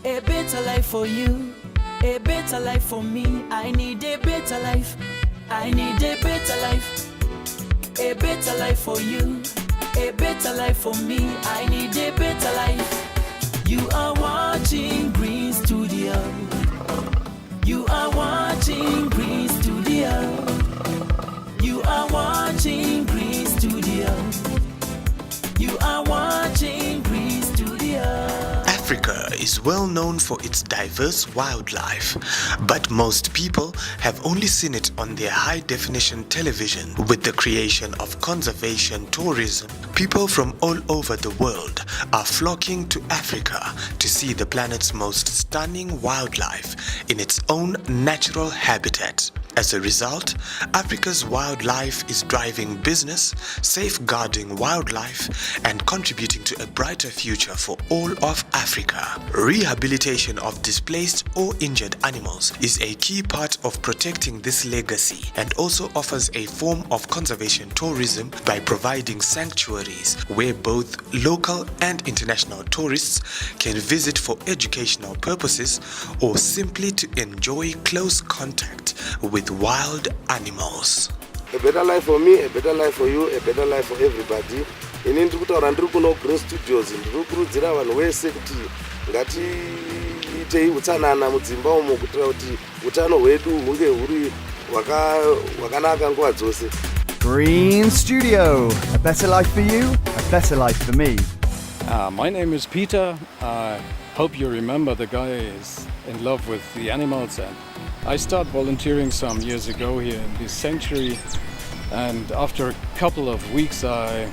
A better life for you, a better life for me. I need a better life. I need a better life. A better life for you, a better life for me. I need a better life. You are watching Green Studio. You are watching Green Studio. You are watching Green Studio. You are watching Green Studio. Africa is well known for its diverse wildlife, but most people have only seen it on their high-definition television. With the creation of conservation tourism, people from all over the world are flocking to Africa to see the planet's most stunning wildlife in its own natural habitat. As a result, Africa's wildlife is driving business, safeguarding wildlife, and contributing to a brighter future for all of Africa. Rehabilitation of displaced or injured animals is a key part of protecting this legacy and also offers a form of conservation tourism by providing sanctuaries where both local and international tourists can visit for educational purposes or simply to enjoy close contact with wild animals. A better life for me, a better life for you, a better life for everybody. Ini ndiri kutaura ndiri kuno Green Studios, ndiri kukurudzira vanhu vese kuti ngatiitei utsanana mudzimba umo kuitira kuti utano hwedu hunge huri hwakanaka nguva dzose. Green Studio, a better life for you, a better life for me. My name is Peter. I hope you remember the guy is in love with the animals, and I started volunteering some years ago here in this sanctuary, and after a couple of weeks I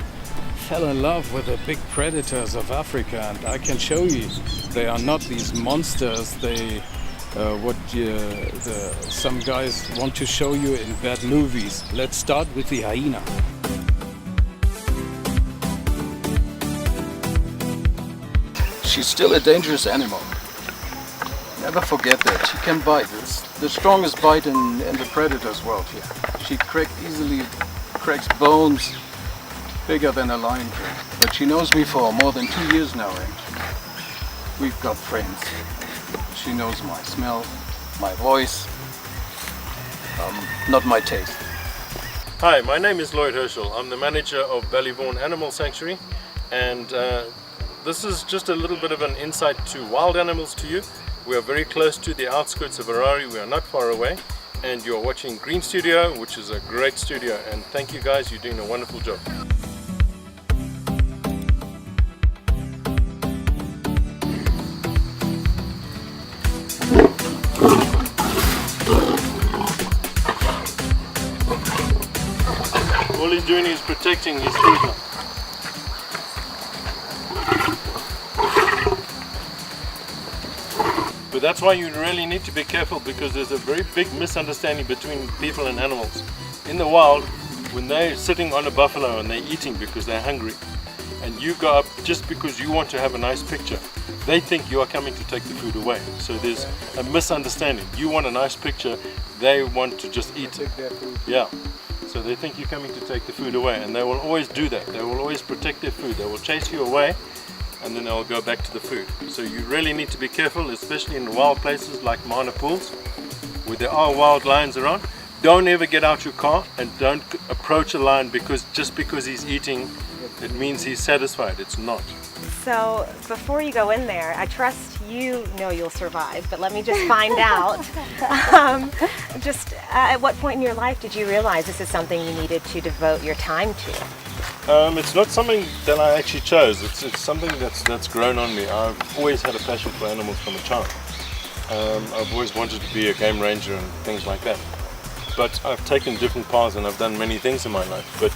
fell in love with the big predators of Africa, and I can show you they are not these monsters they some guys want to show you in bad movies. Let's start with the hyena. She's still a dangerous animal. Never forget that. She can bite. It's the strongest bite in the predator's world here. She easily cracks bones bigger than a lion can. But she knows me for more than 2 years now, and we've got friends. She knows my smell, my voice, not my taste. Hi, my name is Lloyd Herschel. I'm the manager of Ballyvaughan Animal Sanctuary, and this is just a little bit of an insight to wild animals to you. We are very close to the outskirts of Harare. We are not far away, and you're watching Green Studio, which is a great studio, and thank you guys, you're doing a wonderful job. All he's doing is protecting his food now. But that's why you really need to be careful, because there's a very big misunderstanding between people and animals. In the wild, when they're sitting on a buffalo and they're eating because they're hungry, and you go up just because you want to have a nice picture, they think you are coming to take the food away. So there's a misunderstanding. You want a nice picture, they want to just eat. Take their food. Yeah. So they think you're coming to take the food away, and they will always do that. They will always protect their food. They will chase you away, and then they'll go back to the food. So you really need to be careful, especially in wild places like Mana Pools, where there are wild lions around. Don't ever get out your car and don't approach a lion just because he's eating, it means he's satisfied. It's not. So before you go in there, I trust you know you'll survive, but let me just find out. At what point in your life did you realize this is something you needed to devote your time to? It's not something that I actually chose. It's something that's grown on me. I've always had a passion for animals from a child. I've always wanted to be a game ranger and things like that. But I've taken different paths and I've done many things in my life. But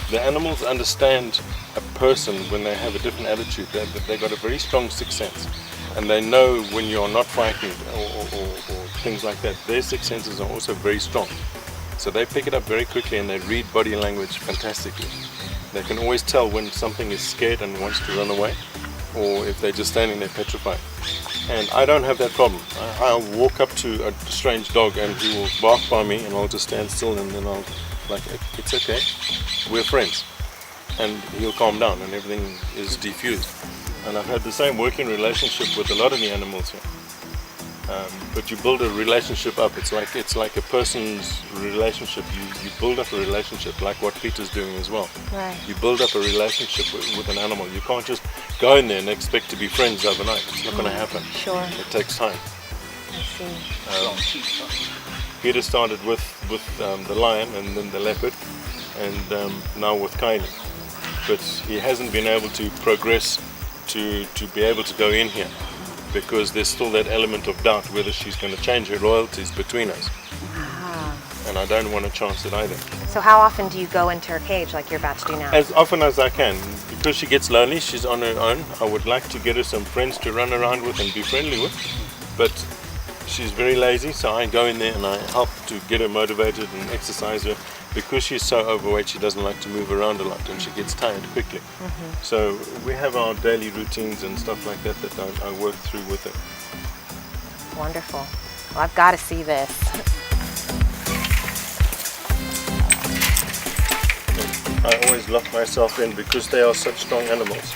the animals understand a person when they have a different attitude. They've got a very strong sixth sense. And they know when you're not frightened or things like that. Their sixth senses are also very strong. So they pick it up very quickly and they read body language fantastically. They can always tell when something is scared and wants to run away, or if they're just standing there petrified. And I don't have that problem. I'll walk up to a strange dog and he will bark by me and I'll just stand still and then I'll like, it's okay, we're friends. And he'll calm down and everything is diffused. And I've had the same working relationship with a lot of the animals here. But you build a relationship up. It's like a person's relationship. You build up a relationship, like what Peter's doing as well. Right. You build up a relationship with an animal. You can't just go in there and expect to be friends overnight. It's not going to happen. Sure. It takes time. I see. Peter started with the lion and then the leopard, and now with Kylie. But he hasn't been able to progress to be able to go in here, because there's still that element of doubt whether she's going to change her loyalties between us. And I don't want to chance it either. So how often do you go into her cage like you're about to do now? As often as I can. Because she gets lonely, she's on her own. I would like to get her some friends to run around with and be friendly with. But she's very lazy, so I go in there and I help to get her motivated and exercise her. Because she's so overweight, she doesn't like to move around a lot and she gets tired quickly. So we have our daily routines and stuff like that I work through with her. Wonderful. Well, I've got to see this. I always lock myself in because they are such strong animals.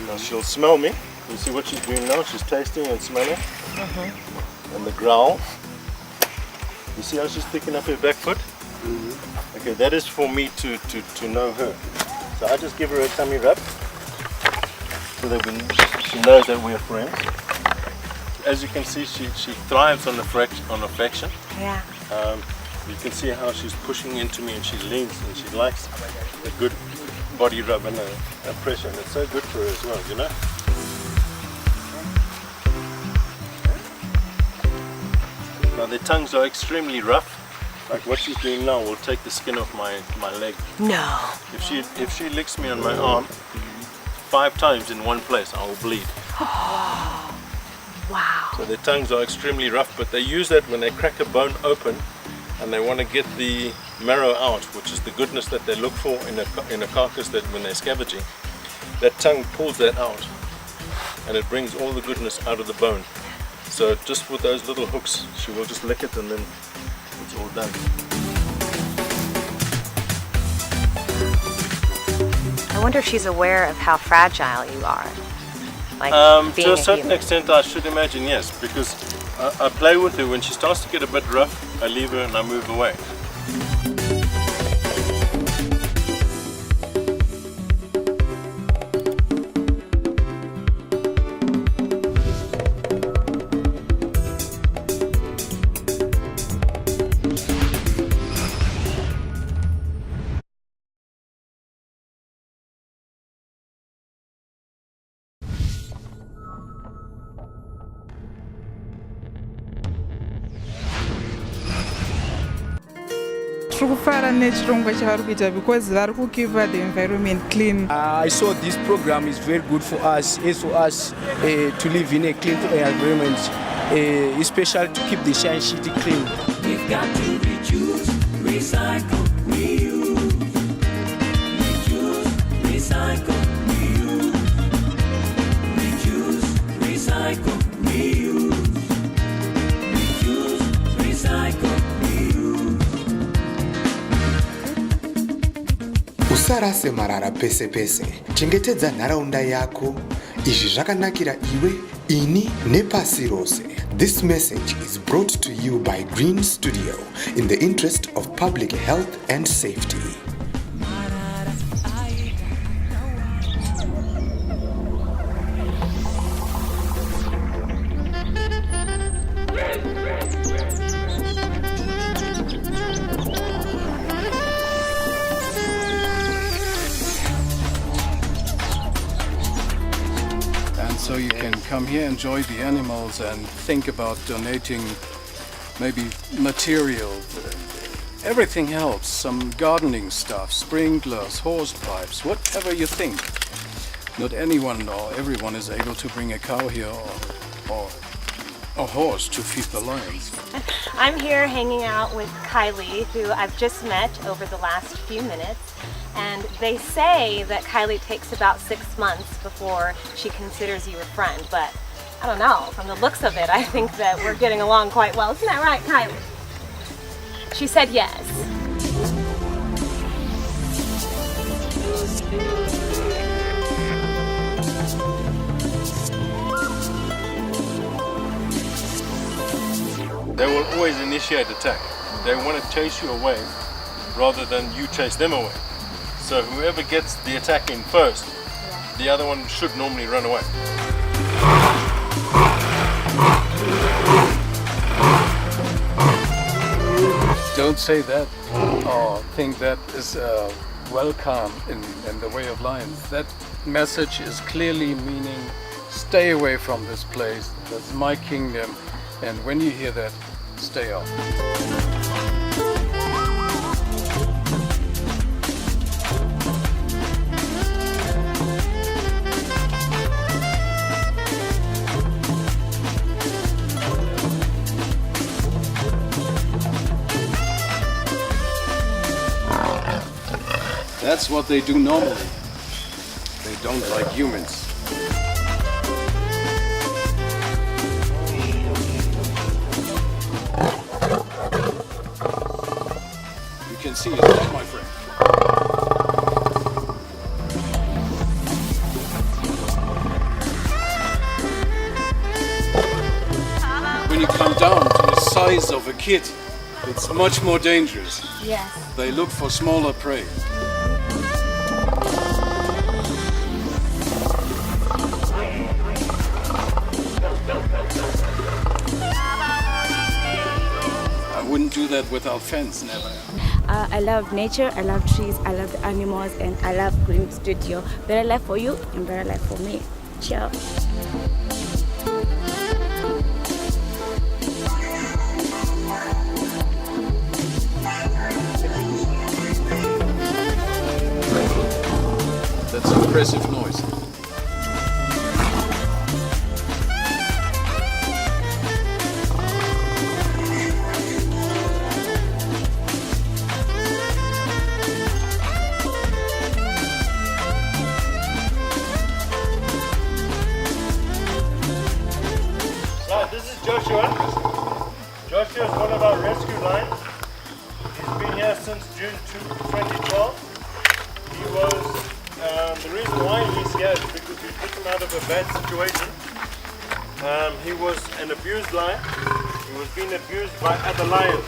Now she'll smell me. You see what she's doing now? She's tasting and smelling. And the growl. You see how she's picking up her back foot? Okay, that is for me to know her. So I just give her a tummy rub so that she knows that we're friends. As you can see, she thrives on affection. Yeah. You can see how she's pushing into me and she leans and she likes a good body rub and a pressure, and it's so good for her as well, you know? Now their tongues are extremely rough. Like what she's doing now will take the skin off my leg. No. If she licks me on my arm 5 times in one place, I will bleed. Wow. So their tongues are extremely rough, but they use that when they crack a bone open and they want to get the marrow out, which is the goodness that they look for in a carcass that when they're scavenging. That tongue pulls that out and it brings all the goodness out of the bone. So just with those little hooks, she will just lick it and then it's all done. I wonder if she's aware of how fragile you are. Like being to a certain human. extent, I should imagine yes, because I play with her. When she starts to get a bit rough, I leave her and I move away. Because vari kukeep the environment clean. I saw this program is very good for us, to live in a clean environment, especially to keep the shine city clean. We've got to reduce, recycle, reuse. Reduce, recycle, reuse. Reduce, recycle, reuse. Reduce, recycle, reuse. Usarase marara pese pese. Chengetedza nharaunda yako. Izvi zvakanakira iwe, ini nepasi rose. This message is brought to you by Green Studio in the interest of public health and safety. So you can come here, enjoy the animals, and think about donating maybe material. Everything helps. Some gardening stuff, sprinklers, hose pipes, whatever you think. Not anyone or everyone is able to bring a cow here or a horse to feed the lions. I'm here hanging out with Kylie, who I've just met over the last few minutes. And they say that Kylie takes about 6 months before she considers you a friend, but I don't know. From the looks of it, I think that we're getting along quite well. Isn't that right, Kylie? She said yes. always initiate attack. They want to chase you away rather than you chase them away. So whoever gets the attack in first, the other one should normally run away. Don't say that or think that is welcome in the way of lions. That message is clearly meaning stay away from this place. That's my kingdom. And when you hear that, stay off. That's what they do normally. They don't like humans. You can see it's not my friend. When you come down to the size of a kid, it's much more dangerous. Yes. They look for smaller prey. I wouldn't do that without fence, never. I love nature, I love trees, I love the animals, and I love Green Studio. Better life for you and better life for me. Ciao. That's impressive noise. So this is Joshua. Joshua is one of our rescue lions. He's been here since June 2012. He was, the reason why he's here is because we took him out of a bad situation. He was an abused lion. He was being abused by other lions.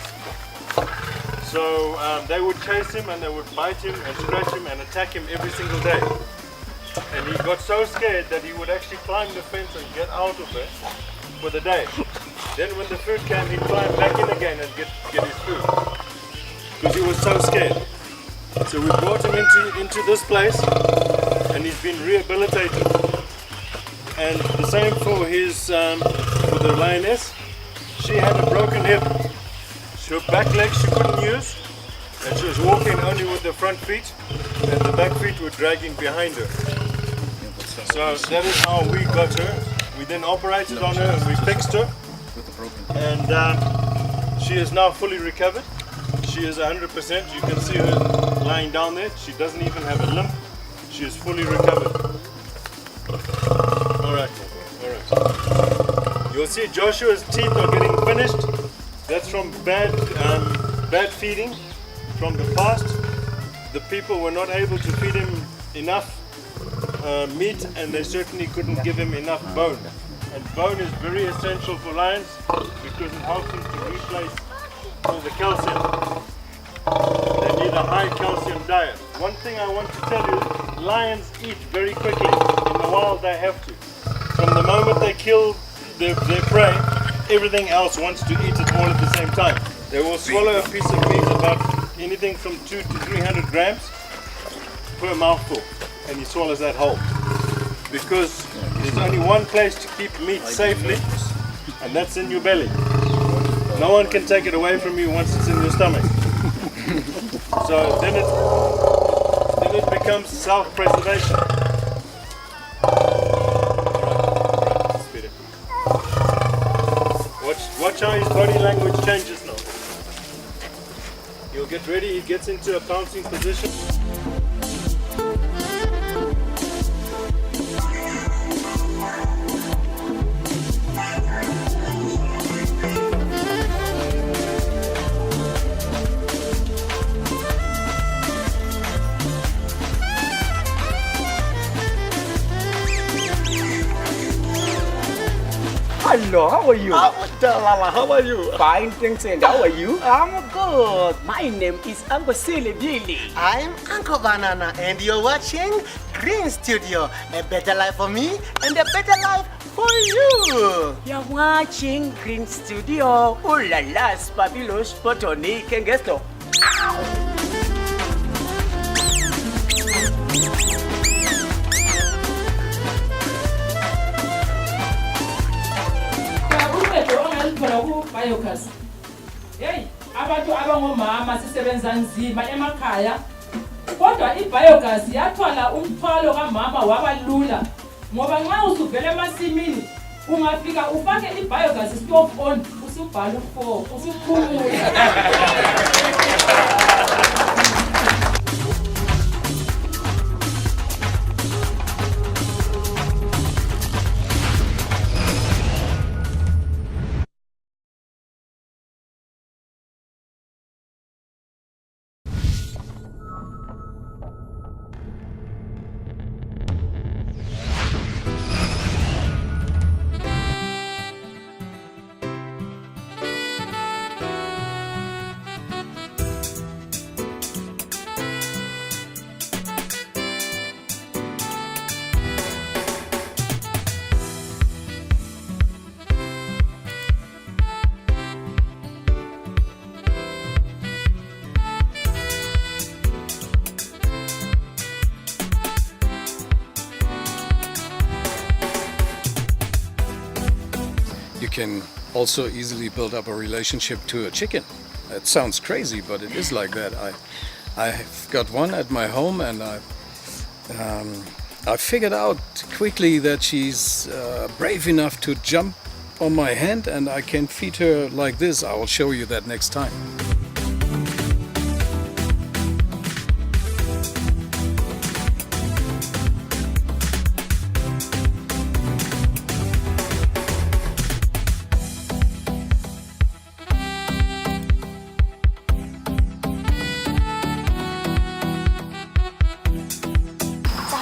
So they would chase him and they would bite him and scratch him and attack him every single day. And he got so scared that he would actually climb the fence and get out of it for the day. Then when the food came, he'd climb back in again and get his food. Because he was so scared. So we brought him into this place and he's been rehabilitated. And the same for his for the lioness. She had a broken hip. Her back legs she couldn't use, and she was walking only with the front feet, and the back feet were dragging behind her. So that is how we got her. We then operated on her and we fixed her. And she is now fully recovered. She is 100%. You can see her lying down there. She doesn't even have a limp. She is fully recovered. Alright. You'll see Joshua's teeth are getting finished. That's from bad feeding from the past. The people were not able to feed him enough meat, and they certainly couldn't give him enough bone. And bone is very essential for lions because it helps them to replace all the calcium. They need a high calcium diet. One thing I want to tell you, lions eat very quickly. In the wild they have to. From the moment they kill their prey, everything else wants to eat it all at the same time. They will swallow a piece of meat about anything from 200 to 300 grams per mouthful, and he swallows that whole. Because there's only one place to keep meat safely, and that's in your belly. No one can take it away from you once it's in your stomach. So then it becomes self-preservation. Watch how his body language changes now. He'll get ready, he gets into a pouncing position. Hello, how are you? Lala, how are you? Fine, thanks. And how are you? I'm good. My name is Uncle Silly Billy. I'm Uncle Banana, and you're watching Green Studio. A better life for me and a better life for you. You're watching Green Studio. Oh la la, Spabilos, Potoni, Kengesto. Biogas. Hey, abantu abangomama sisebenza nzima emakhaya. Kodwa ibiogas yathwala umthwalo kamama wabalula. Ngoba nxa usuvela emasimini, ungafika ufake ibiogas stove on, usubhala u4, usuphumula. You can also easily build up a relationship to a chicken. It sounds crazy, but it is like that. I've got one at my home, and I figured out quickly that she's brave enough to jump on my hand, and I can feed her like this. I will show you that next time.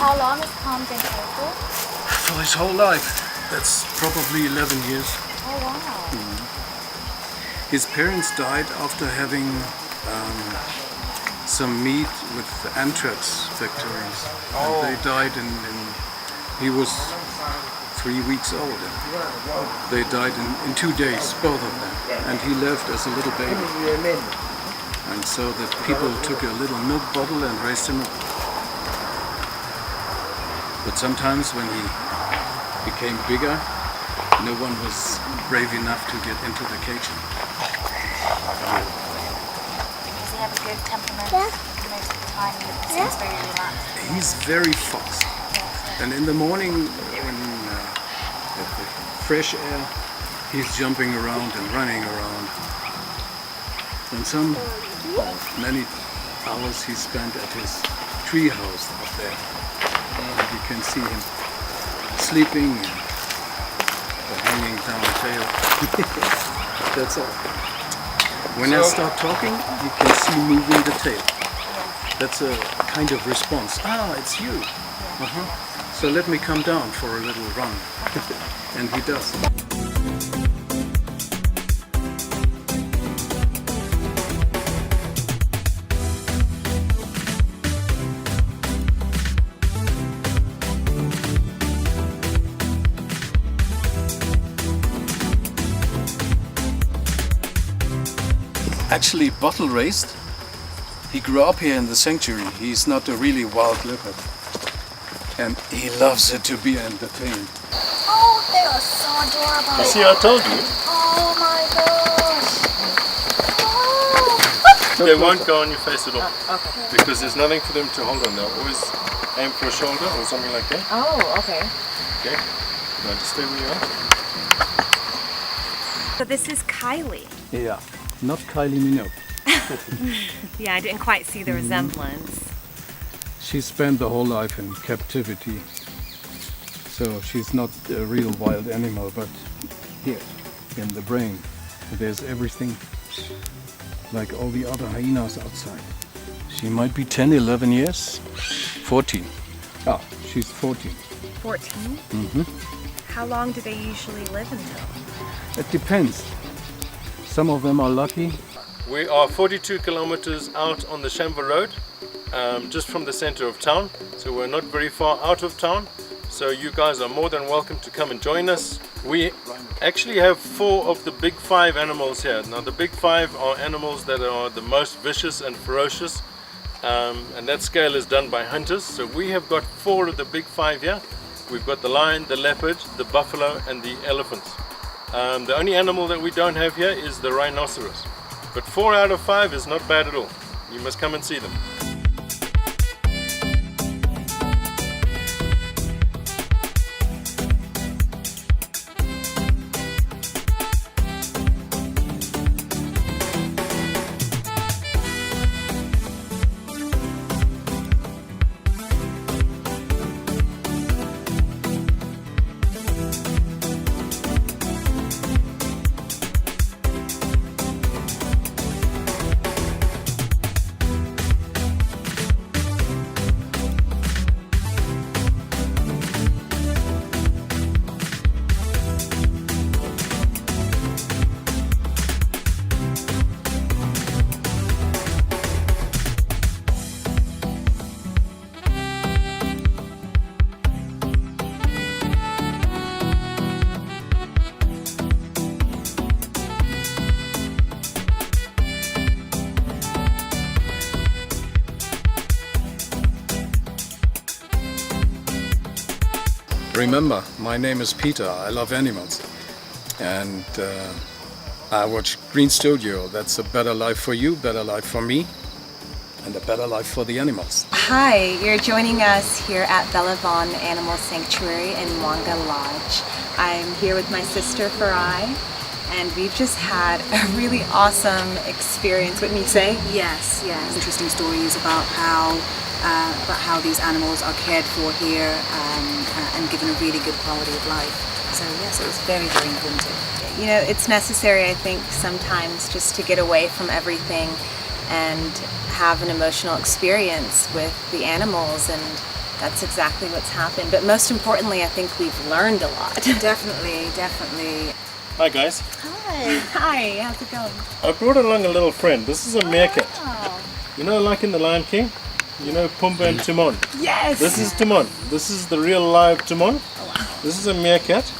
How long has Tom been able? For his whole life. That's probably 11 years. Oh wow. His parents died after having some meat with anthrax factories. And they died he was 3 weeks old. They died in 2 days, both of them. And he left as a little baby. And so the people took a little milk bottle and raised him up. But sometimes when he became bigger, no one was brave enough to get into the cage. Does he have a good temperament? Most of the time he seems very relaxed. He's very foxy. And in the morning, when with the fresh air, he's jumping around and running around. And many hours he spent at his tree house up there. And you can see him sleeping and the hanging down tail. That's all. When I start talking, you can see moving the tail. That's a kind of response. Ah, it's you. So let me come down for a little run. And he does. Actually bottle raised. He grew up here in the sanctuary. He's not a really wild leopard. And he loves it to be entertained. Oh, they are so adorable. You see, I told you. Oh my gosh. Oh. They won't go on your face at all. Okay. Because there's nothing for them to hold on. They'll always aim for a shoulder or something like that. Oh, okay. Okay. Now just stay where you are. So this is Kylie. Yeah, not Kylie Minogue. Yeah, I didn't quite see the resemblance. She spent the whole life in captivity. So she's not a real wild animal, but here, in the brain, there's everything like all the other hyenas outside. She might be 10, 11 years, 14. Ah, she's 14. 14? Mm-hmm. How long do they usually live until? It depends. Some of them are lucky. We are 42 kilometers out on the Shamva Road, just from the center of town. So we're not very far out of town. So you guys are more than welcome to come and join us. We actually have 4 of the big 5 animals here. Now the big 5 are animals that are the most vicious and ferocious. And that scale is done by hunters. So we have got 4 of the big 5 here. We've got the lion, the leopard, the buffalo and the elephants. The only animal that we don't have here is the rhinoceros. But 4 out of 5 is not bad at all. You must come and see them. Remember, my name is Peter. I love animals. And I watch Green Studio. That's a better life for you, better life for me, and a better life for the animals. Hi, you're joining us here at Bellevon Animal Sanctuary in Mwanga Lodge. I'm here with my sister Farai, and we've just had a really awesome experience. Wouldn't you say? Yes, yes. Interesting stories about how these animals are cared for here and given a really good quality of life. So yes, it was very, very informative. You know, it's necessary, I think, sometimes just to get away from everything and have an emotional experience with the animals, and that's exactly what's happened. But most importantly, I think we've learned a lot. Definitely, definitely. Hi guys. Hi. Hi, how's it going? I brought along a little friend. This is a meerkat. Oh. You know, like in The Lion King? You know Pumbaa and Timon? Yes! This is Timon. This is the real live Timon. Oh, wow. This is a meerkat.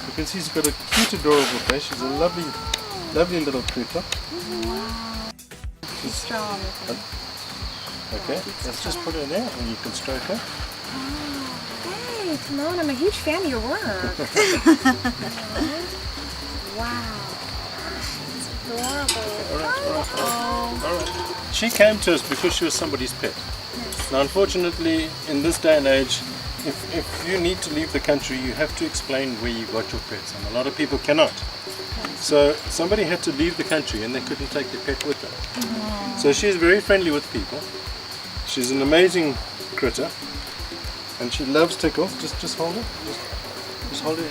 You can see she's got a cute, adorable face. She's a lovely, lovely little creature. Wow. She's strong. Okay, let's just put her there and you can stroke her. Oh, hey, Timon, I'm a huge fan of your work. Wow. It's adorable. All right. She came to us because she was somebody's pet. Yes. Now, unfortunately, in this day and age, if you need to leave the country, you have to explain where you got your pets, and a lot of people cannot. Yes. So somebody had to leave the country and they couldn't take their pet with them. Mm-hmm. So she's very friendly with people. She's an amazing critter, and she loves tickles. Just hold it. Just hold it.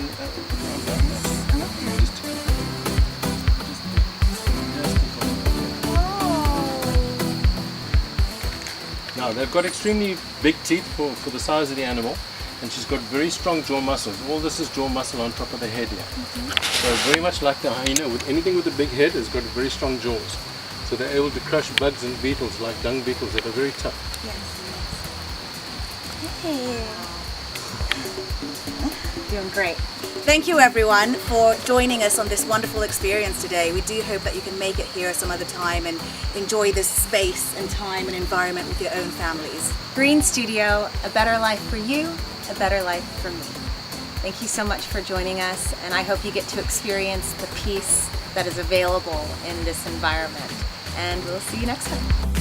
Now, they've got extremely big teeth for the size of the animal, and she's got very strong jaw muscles. All this is jaw muscle on top of the head here. Mm-hmm. So very much like the hyena, with anything with a big head has got very strong jaws. So they're able to crush bugs and beetles, like dung beetles, that are very tough. Yes. Doing great. Thank you everyone for joining us on this wonderful experience today. We do hope that you can make it here some other time and enjoy this space and time and environment with your own families. Green Studio, a better life for you, a better life for me. Thank you so much for joining us, and I hope you get to experience the peace that is available in this environment. And we'll see you next time.